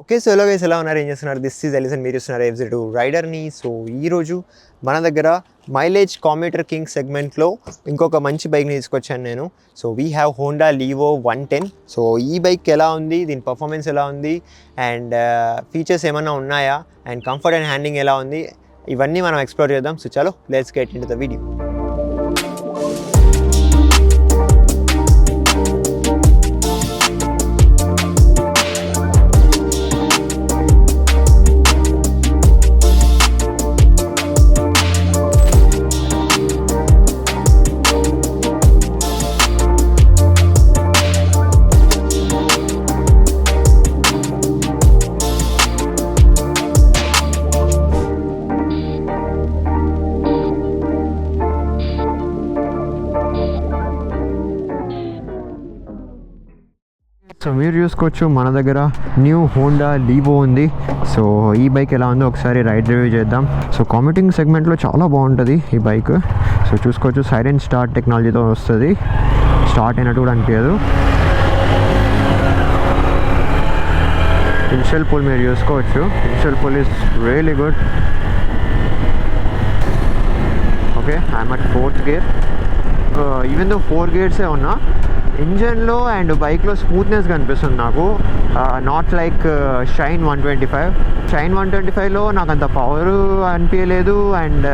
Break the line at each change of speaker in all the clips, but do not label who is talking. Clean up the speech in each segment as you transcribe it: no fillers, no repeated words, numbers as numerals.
Okay. So hello guys, ఎలా ఉన్నారు, ఏం చేస్తున్నారు? దిస్ ఈజ్ ఎలిసన్, మీరు చూస్తున్నారు FZ2 రైడర్ని. సో ఈరోజు మన దగ్గర మైలేజ్ కామ్యూటర్ కింగ్ సెగ్మెంట్లో ఇంకొక మంచి బైక్ని తీసుకొచ్చాను నేను. So we have Honda Livo 110. సో ఈ బైక్ ఎలా ఉంది, దీని పర్ఫార్మెన్స్ ఎలా ఉంది, అండ్ ఫీచర్స్ ఏమైనా ఉన్నాయా, అండ్ కంఫర్ట్ అండ్ హ్యాండింగ్ ఎలా ఉంది, ఇవన్నీ మనం ఎక్స్ప్లోర్ చేద్దాం. సో చలో, let's get into the video. So మీరు చూసుకోవచ్చు, మన దగ్గర న్యూ హోండా లీవో ఉంది. సో ఈ బైక్ ఎలా ఉందో ఒకసారి రైడ్ రివ్యూ చేద్దాం. సో కామ్యూటింగ్ సెగ్మెంట్లో చాలా బాగుంటుంది ఈ బైక్. సో చూసుకోవచ్చు, సైలెంట్ స్టార్ట్ టెక్నాలజీతో వస్తుంది. స్టార్ట్ అయినట్టు కూడా అనిపించదు. ఇనిషియల్ పుల్ మీరు చూసుకోవచ్చు, initial pull is really good. Okay, I'm at 4th gear. Even though 4 gearsే ఉన్నా, ఇంజన్లో అండ్ బైక్లో స్మూత్నెస్ కనిపిస్తుంది నాకు. Not like shine 125. షైన్ 125లో నాకు అంత పవర్ అనిపించలేదు, అండ్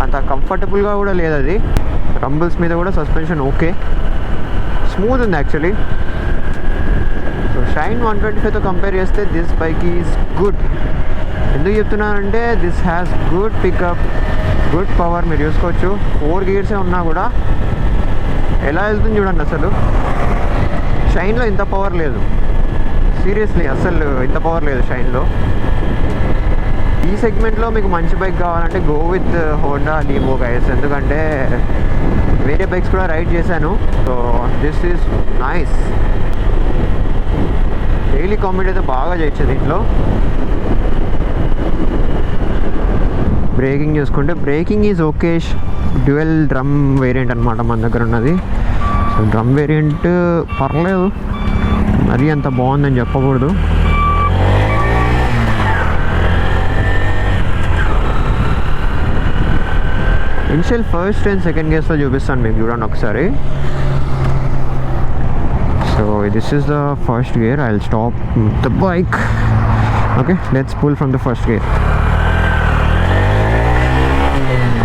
అంత కంఫర్టబుల్గా కూడా లేదు అది. రంబుల్స్ మీద కూడా సస్పెన్షన్ ఓకే, స్మూత్ ఉంది యాక్చువల్లీ. సో షైన్ 125తో కంపేర్ చేస్తే దిస్ బైక్ ఈజ్ గుడ్. ఎందుకు చెప్తున్నానంటే this has good pickup, good power. మీరు చూసుకోవచ్చు, 4 gearsే ఉన్నా కూడా ఎలా వెళ్తుంది చూడండి. అసలు షైన్లో ఇంత పవర్ లేదు, సీరియస్లీ అసలు ఇంత పవర్ లేదు షైన్లో. ఈ సెగ్మెంట్లో మీకు మంచి బైక్ కావాలంటే go with Honda Livo guys, ఎందుకంటే వేరే బైక్స్ కూడా రైడ్ చేశాను. So this is nice. Daily commute అయితే బాగా చేయొచ్చు దీంట్లో. బ్రేకింగ్ చూసుకుంటే braking is okay. Dual drum variant అనమాట మన దగ్గర ఉన్నది. సో డ్రమ్ వేరియంట్ పర్లేదు, మరీ అంత బాగుందని చెప్పకూడదు. ఇనిషియల్ ఫస్ట్ అండ్ సెకండ్ గేర్స్లో చూపిస్తాను మీకు, చూడండి ఒకసారి. So this is the first gear. I will stop the bike. Okay, let's pull from the first gear.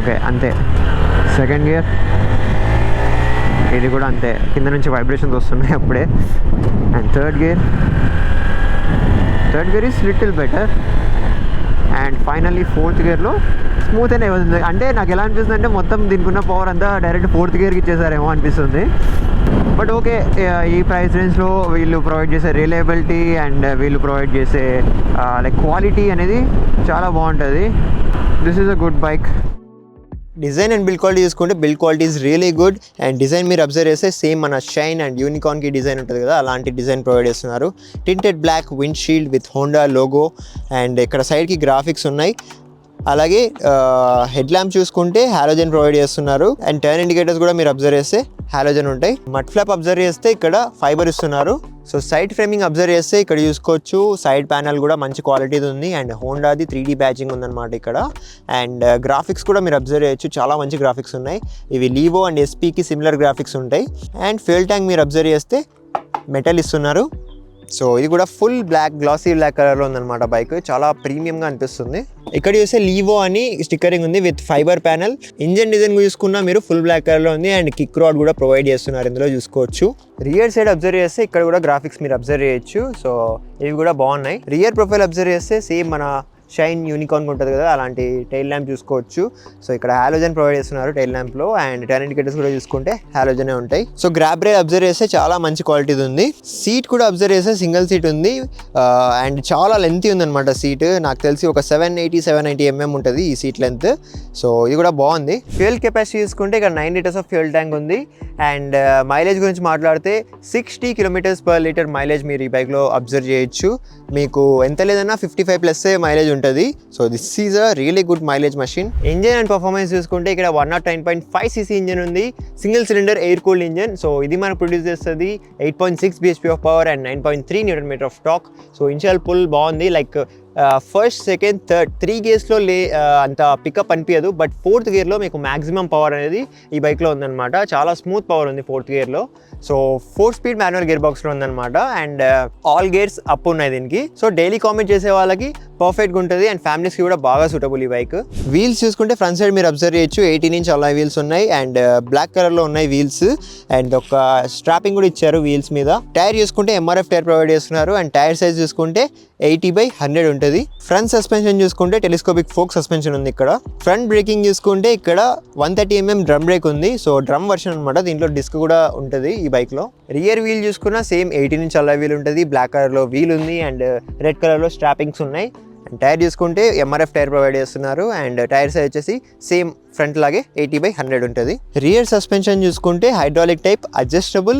Okay, అంతే. సెకండ్ గేర్, ఇది కూడా అంతే, కింద నుంచి వైబ్రేషన్స్ వస్తున్నాయి అప్పుడే. And third gear is little better. And finally 4th gearలో smooth అనే అవుతుంది. అంటే నాకు ఎలా అనిపిస్తుంది అంటే మొత్తం దీనికి ఉన్న పవర్ అంతా డైరెక్ట్ 4th gearకి ఇచ్చేసారేమో అనిపిస్తుంది. బట్ ఓకే, ఈ ప్రైస్ రేంజ్లో వీళ్ళు ప్రొవైడ్ చేసే రిలయబిలిటీ అండ్ వీళ్ళు ప్రొవైడ్ చేసే లైక్ క్వాలిటీ అనేది చాలా బాగుంటుంది. This is a good bike. Design and build quality చూసుకుంటే build quality is really good. And design మీరు అబ్జర్వ్ చేస్తే సేమ్ మన షైన్ అండ్ యూనికార్న్కి డిజైన్ ఉంటుంది కదా, అలాంటి డిజైన్ ప్రొవైడ్ చేస్తున్నారు. Tinted black windshield with Honda logo, and ఇక్కడ సైడ్కి గ్రాఫిక్స్ ఉన్నాయి. అలాగే హెడ్ ల్యాంప్ చూసుకుంటే హాలోజన్ ప్రొవైడ్ చేస్తున్నారు. అండ్ టర్న్ ఇండికేటర్స్ కూడా మీరు అబ్జర్వ్ చేస్తే హాలోజన్ ఉంటాయి. మడ్ ఫ్లాప్ అబ్జర్వ్ చేస్తే ఇక్కడ ఫైబర్ ఇస్తున్నారు. సో సైడ్ ఫ్రేమింగ్ అబ్జర్వ్ చేస్తే ఇక్కడ చూసుకోవచ్చు, సైడ్ ప్యానల్ కూడా మంచి క్వాలిటీది ఉంది. అండ్ హోండాది 3D బ్యాచింగ్ ఉందన్నమాట ఇక్కడ. అండ్ గ్రాఫిక్స్ కూడా మీరు అబ్జర్వ్ చేయొచ్చు, చాలా మంచి గ్రాఫిక్స్ ఉన్నాయి. ఇవి లీవో అండ్ ఎస్పీకి సిమిలర్ గ్రాఫిక్స్ ఉంటాయి. అండ్ ఫ్యూయల్ ట్యాంక్ మీరు అబ్జర్వ్ చేస్తే మెటల్ ఇస్తున్నారు. సో ఇది కూడా ఫుల్ బ్లాక్, గ్లాసీ బ్లాక్ కలర్లో ఉందన్నమాట బైక్. చాలా ప్రీమియంగా అనిపిస్తుంది. ఇక్కడ చూస్తే లీవో అని స్టిక్కరింగ్ ఉంది with fibre panel. Engine design చూసుకున్నా మీరు ఫుల్ బ్లాక్ కలర్లో ఉంది. అండ్ కిక్ రాడ్ కూడా ప్రొవైడ్ చేస్తున్నారు ఇందులో చూసుకోవచ్చు. రియర్ సైడ్ అబ్జర్వ్ చేస్తే ఇక్కడ కూడా గ్రాఫిక్స్ మీరు అబ్జర్వ్ చేయొచ్చు. సో ఇవి కూడా బాగున్నాయి. రియర్ ప్రొఫైల్ అబ్జర్వ్ చేస్తే సేమ్ మన షైన్ యూనికార్న్ ఉంటుంది కదా, అలాంటి టైల్ ల్యాంప్ చూసుకోవచ్చు. సో ఇక్కడ హాలోజన్ ప్రొవైడ్ చేస్తున్నారు టైల్ ల్యాంప్లో. అండ్ టర్న్ ఇండికేటర్స్ కూడా చూసుకుంటే హాలోజనే ఉంటాయి. సో గ్రాబ్ రైల్ అబ్జర్వ్ చేస్తే చాలా మంచి క్వాలిటీది ఉంది. సీట్ కూడా అబ్జర్వ్ చేస్తే సింగిల్ సీట్ ఉంది. అండ్ చాలా లెంతీ ఉందన్నమాట సీట్. నాకు తెలిసి ఒక 780-790 mm ఉంటుంది ఈ సీట్ లెంత్. సో ఇది కూడా బాగుంది. ఫ్యూయల్ కెపాసిటీ చూసుకుంటే ఇక్కడ 9 liters ఆఫ్ ఫ్యూయల్ ట్యాంక్ ఉంది. అండ్ మైలేజ్ గురించి మాట్లాడితే 60 km/L మైలేజ్ మీరు ఈ బైక్లో అబ్జర్వ్ చేయొచ్చు. మీకు ఎంత లేదన్నా 55+ మైలేజ్ ఉంటుంది. So this is a really good mileage machine. Engine and performance చూసుకుంటే ఇక్కడ 109.5 cc ఇంజన్ ఉంది, single cylinder air cooled engine. So ఇది మనకు ప్రొడ్యూస్ చేస్తుంది 8.6 bhp of power and 9.3 Nm of torque. So initial pull బాగుంది, like first second third 3 gearsలో అంత pickup అనిపించదు, బట్ 4th gearలో మీకు మ్యాక్సిమం పవర్ అనేది ఈ బైక్లో ఉందన్నమాట. చాలా స్మూత్ పవర్ ఉంది 4th gearలో. So 4-speed manual gear బాక్స్లో ఉందన్నమాట అండ్ ఆల్ గేర్స్ అప్ ఉన్నాయి దీనికి. సో డైలీ కామెంట్ చేసే వాళ్ళకి పర్ఫెక్ట్గా ఉంటుంది అండ్ ఫ్యామిలీస్కి కూడా బాగా సూటబుల్ ఈ బైక్. వీల్స్ చూసుకుంటే ఫ్రంట్ సైడ్ మీరు అబ్జర్వ్ చేయొచ్చు 18-inch అలా వీల్స్ ఉన్నాయి అండ్ బ్లాక్ కలర్లో ఉన్నాయి వీల్స్ అండ్ ఒక స్ట్రాపింగ్ కూడా ఇచ్చారు వీల్స్ మీద. టైర్ చూసుకుంటే MRF టైర్ ప్రొవైడ్ చేస్తున్నారు అండ్ టైర్ సైజ్ చూసుకుంటే 80/100 ఉంటుంది. ఫ్రంట్ సస్పెన్షన్ చూసుకుంటే టెలిస్కోపిక్ ఫోక్ సస్పెన్షన్ ఉంది ఇక్కడ. ఫ్రంట్ బ్రేకింగ్ చూసుకుంటే ఇక్కడ 130 mm డ్రమ్ బ్రేక్ ఉంది. సో డ్రమ్ వర్షన్ అనమాట, దీంట్లో డిస్క్ కూడా ఉంటుంది ఈ బైక్లో. రియర్ వీల్ చూసుకున్నా సేమ్ 18-inch అలా వీల్ ఉంటుంది, బ్లాక్ కలర్లో వీల్ ఉంది అండ్ రెడ్ కలర్లో స్ట్రాపింగ్స్ ఉన్నాయి. టైర్ చూసుకుంటే MRF టైర్ ప్రొవైడ్ చేస్తున్నారు అండ్ టైర్ సైజ్ వచ్చేసి సేమ్ ఫ్రంట్ లాగే 80/100 ఉంటుంది. రియర్ సస్పెన్షన్ చూసుకుంటే hydraulic type adjustable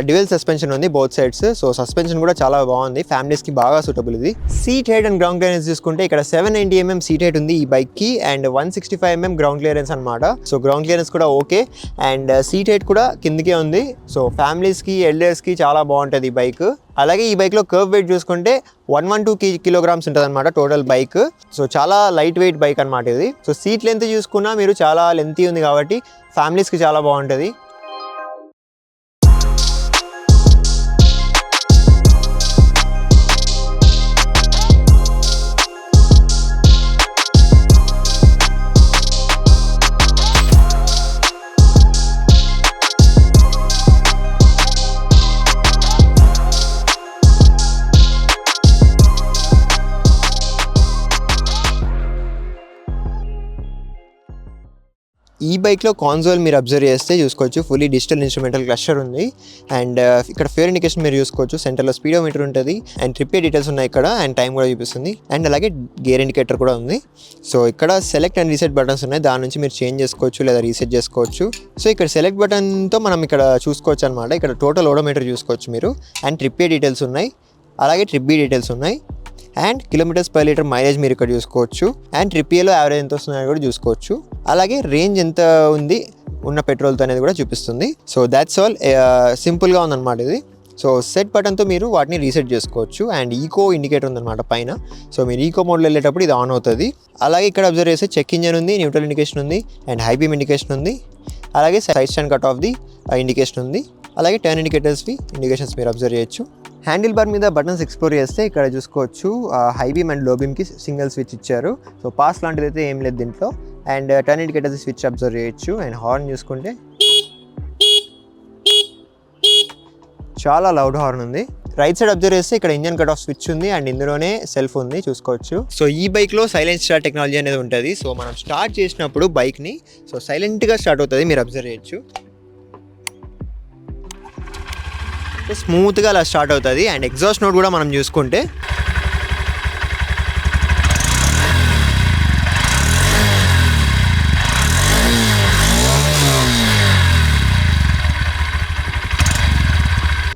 dual suspension ఉంది బోత్ సైడ్స్. సో సస్పెన్షన్ కూడా చాలా బాగుంది, ఫ్యామిలీస్కి బాగా సూటబుల్ ఇది. Seat height and ground clearance చూసుకుంటే ఇక్కడ 790 mm సీట్ హైట్ ఉంది ఈ బైక్కి అండ్ 165 mm గ్రౌండ్ క్లియరెన్స్ అనమాట. సో గ్రౌండ్ క్లియరెన్స్ కూడా ఓకే అండ్ సీట్ హైట్ కూడా కిందకే ఉంది. సో ఫ్యామిలీస్కి ఎల్డర్స్కి చాలా బాగుంటుంది ఈ బైక్. అలాగే ఈ బైక్లో కర్వ్ వెయిట్ చూసుకుంటే 112 kilograms ఉంటుంది అనమాట టోటల్ బైక్. సో చాలా లైట్ వెయిట్ బైక్ అనమాట ఇది. సో సీట్ లెంత్ చూసుకున్నా మీరు చాలా లెంతీ ఉంది కాబట్టి ఫ్యామిలీస్కి చాలా బాగుంటుంది. ఈ బైక్లో కాన్సోల్ మీరు అబ్జర్వ్ చేస్తే చూసుకోవచ్చు ఫుల్లీ డిజిటల్ ఇన్స్ట్రుమెంటల్ క్లస్టర్ ఉంది అండ్ ఇక్కడ ఫేర్ ఇండికేషన్ మీరు చూసుకోవచ్చు. సెంటర్లో స్పీడోమీటర్ ఉంటుంది అండ్ ట్రిప్ డీటెయిల్స్ ఉన్నాయి ఇక్కడ అండ్ టైం కూడా చూపిస్తుంది అండ్ అలాగే గేర్ ఇండికేటర్ కూడా ఉంది. సో ఇక్కడ సెలెక్ట్ అండ్ రీసెట్ బటన్స్ ఉన్నాయి, దాని నుంచి మీరు చేంజ్ చేసుకోవచ్చు లేదా రీసెట్ చేసుకోవచ్చు. సో ఇక్కడ సెలెక్ట్ బటన్తో మనం ఇక్కడ చూసుకోవచ్చు అనమాట. ఇక్కడ టోటల్ ఓడోమీటర్ చూసుకోవచ్చు మీరు అండ్ ట్రిప్ డీటెయిల్స్ ఉన్నాయి, అలాగే ట్రిప్ బీ డీటెయిల్స్ ఉన్నాయి అండ్ km/L మైలేజ్ మీరు ఇక్కడ చూసుకోవచ్చు అండ్ ట్రిప్లో యావరేజ్ ఎంత వస్తుందని కూడా చూసుకోవచ్చు. అలాగే రేంజ్ ఎంత ఉంది ఉన్న పెట్రోల్తో అనేది కూడా చూపిస్తుంది. సో దాట్స్ ఆల్, సింపుల్గా ఉందన్నమాట ఇది. సో సెట్ బటన్తో మీరు వాటిని రీసెట్ చేసుకోవచ్చు అండ్ ఈకో ఇండికేటర్ ఉందన్నమాట పైన. సో మీరు ఈకో మోడ్లో వెళ్ళేటప్పుడు ఇది ఆన్ అవుతుంది. అలాగే ఇక్కడ అబ్జర్వ్ చేస్తే చెక్ ఇంజన్ ఉంది, న్యూట్రల్ ఇండికేషన్ ఉంది అండ్ హై బీమ్ ఇండికేషన్ ఉంది. అలాగే side stand cut off the indication ఉంది. అలాగే టర్న్ ఇండికేటర్స్వి ఇండికేషన్స్ మీరు అబ్జర్వ్ చేయొచ్చు. హ్యాండిల్ బార్ మీద బటన్స్ ఎక్స్ప్లోర్ చేస్తే ఇక్కడ చూసుకోవచ్చు హై బీమ్ అండ్ లో బీమ్కి సింగిల్ స్విచ్ ఇచ్చారు. సో పాస్ లాంటిది అయితే ఏం లేదు దీంట్లో and turn indicators switch observe చేయొచ్చు అండ్ హార్న్ చూసుకుంటే చాలా లౌడ్ హార్న్ ఉంది. రైట్ సైడ్ అబ్జర్వ్ చేస్తే ఇక్కడ ఇంజన్ కట్ ఆఫ్ స్విచ్ ఉంది అండ్ ఇందులోనే సెల్ఫ్ ఉంది చూసుకోవచ్చు. సో ఈ బైక్లో సైలెంట్ స్టార్ట్ టెక్నాలజీ అనేది ఉంటుంది. సో మనం స్టార్ట్ చేసినప్పుడు బైక్ని సో సైలెంట్గా స్టార్ట్ అవుతుంది, మీరు అబ్జర్వ్ చేయొచ్చు. స్మూత్గా అలా స్టార్ట్ అవుతుంది అండ్ ఎగ్జాస్ట్ నోట్ కూడా మనం చూసుకుంటే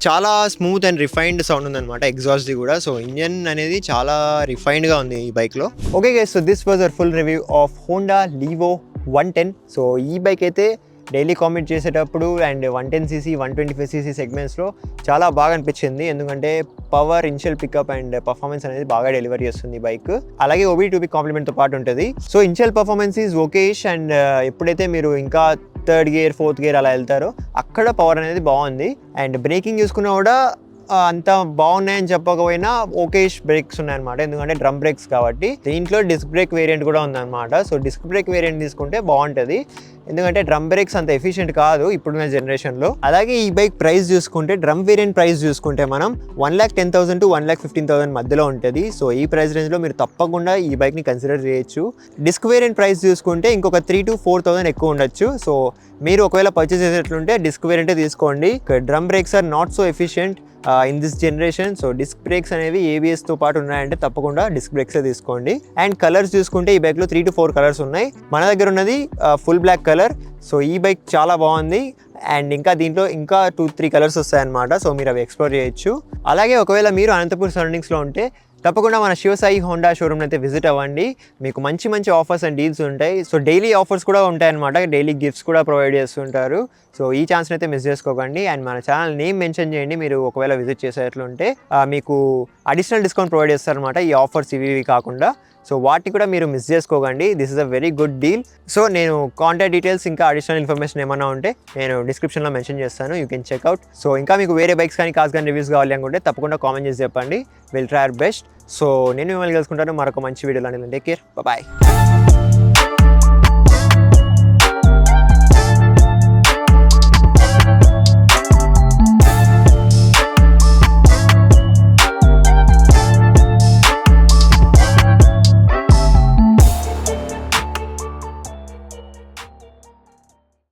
చాలా స్మూత్ అండ్ రిఫైన్డ్ సౌండ్ ఉందన్నమాట ఎగ్జాస్ట్ది కూడా. సో ఇంజన్ అనేది చాలా రిఫైన్డ్గా ఉంది ఈ బైక్లో. Okay guys, so this was our full review of Honda Livo 110. సో ఈ బైక్ అయితే డైలీ కామెంట్ చేసేటప్పుడు అండ్ 110cc 125cc సెగ్మెంట్స్లో చాలా బాగా అనిపించింది, ఎందుకంటే power, initial pickup and performance అనేది బాగా డెలివరీ చేస్తుంది బైక్. అలాగే OBD2B కాంప్లిమెంట్తో పాటు ఉంటుంది. సో ఇనిషియల్ పర్ఫార్మెన్స్ ఈజ్ ఓకేష్ అండ్ ఎప్పుడైతే మీరు ఇంకా 3rd gear 4th gear అలా వెళ్తారో అక్కడ పవర్ అనేది బాగుంది అండ్ బ్రేకింగ్ చూసుకున్నా కూడా అంత బాగున్నాయని చెప్పకపోయినా ఓకేష్ బ్రేక్స్ ఉన్నాయన్నమాట, ఎందుకంటే డ్రమ్ బ్రేక్స్ కాబట్టి. దీంట్లో డిస్క్ బ్రేక్ వేరియంట్ కూడా ఉందన్నమాట. సో డిస్క్ బ్రేక్ వేరియంట్ తీసుకుంటే బాగుంటుంది, ఎందుకంటే డ్రమ్ బ్రేక్స్ అంత ఎఫిషియెంట్ కాదు ఇప్పుడున్న జనరేషన్లో. అలాగే ఈ బైక్ ప్రైస్ చూసుకుంటే డ్రమ్ వేరియంట్ ప్రైస్ చూసుకుంటే మనం 1,10,000 to 1,15,000 మధ్యలో ఉంటుంది. సో ఈ ప్రైస్ రేంజ్లో మీరు తప్పకుండా ఈ బైక్ని కన్సిడర్ చేయొచ్చు. డిస్క్ వేరియంట్ ప్రైస్ చూసుకుంటే ఇంకొక 3,000 to 4,000 ఎక్కువ ఉండొచ్చు. సో మీరు ఒకవేళ పర్చేస్ చేసేట్లుంటే డిస్క్ వేరియంటే తీసుకోండి. Drum brakes are not so efficient in this generation. So disc brakes అనేవి ABSతో పాటు ఉన్నాయంటే తప్పకుండా డిస్క్ బ్రేక్సే తీసుకోండి. అండ్ కలర్స్ చూసుకుంటే ఈ బైక్లో 3 to 4 కలర్స్ ఉన్నాయి. మన దగ్గర ఉన్నది ఫుల్ బ్లాక్ కలర్. సో ఈ బైక్ చాలా బాగుంది అండ్ ఇంకా దీంట్లో ఇంకా 2-3 కలర్స్ వస్తాయన్నమాట. సో మీరు అవి ఎక్స్ప్లోర్ చేయొచ్చు. అలాగే ఒకవేళ మీరు అనంతపూర్ సరౌండింగ్స్లో ఉంటే తప్పకుండా మన శివసాయి హోండా షోరూమ్ అయితే విజిట్ అవ్వండి. మీకు మంచి మంచి ఆఫర్స్ అండ్ డీల్స్ ఉంటాయి. సో డైలీ ఆఫర్స్ కూడా ఉంటాయి అనమాట, డైలీ గిఫ్ట్స్ కూడా ప్రొవైడ్ చేస్తుంటారు. సో ఈ ఛాన్స్ని అయితే మిస్ చేసుకోకండి. అండ్ మన ఛానల్ నేమ్ మెన్షన్ చేయండి మీరు ఒకవేళ విజిట్ చేసేట్లుంటే. మీకు అడిషనల్ డిస్కౌంట్ ప్రొవైడ్ చేస్తారనమాట ఈ ఆఫర్స్ ఇవి కాకుండా. సో వాటిని కూడా మీరు మిస్ చేసుకోకండి. This is a very good deal. So నేను కాంటాక్ట్ డీటెయిల్స్ ఇంకా అడిషనల్ ఇన్ఫర్మేషన్ ఏమైనా ఉంటే నేను డిస్క్రిప్షన్లో మెన్షన్ చేస్తాను, యూ కెన్ చెక్అవుట్. సో ఇంకా మీకు వేరే బైక్స్ కానీ కార్స్ కానీ రివ్యూస్ కావాలి అనుకుంటే తప్పకుండా కామెంట్ చేసి చెప్పండి. Will try our best. So నేను మిమ్మల్ని కలుసుకుంటాను మరొక మంచి వీడియోలో. Take care, bye.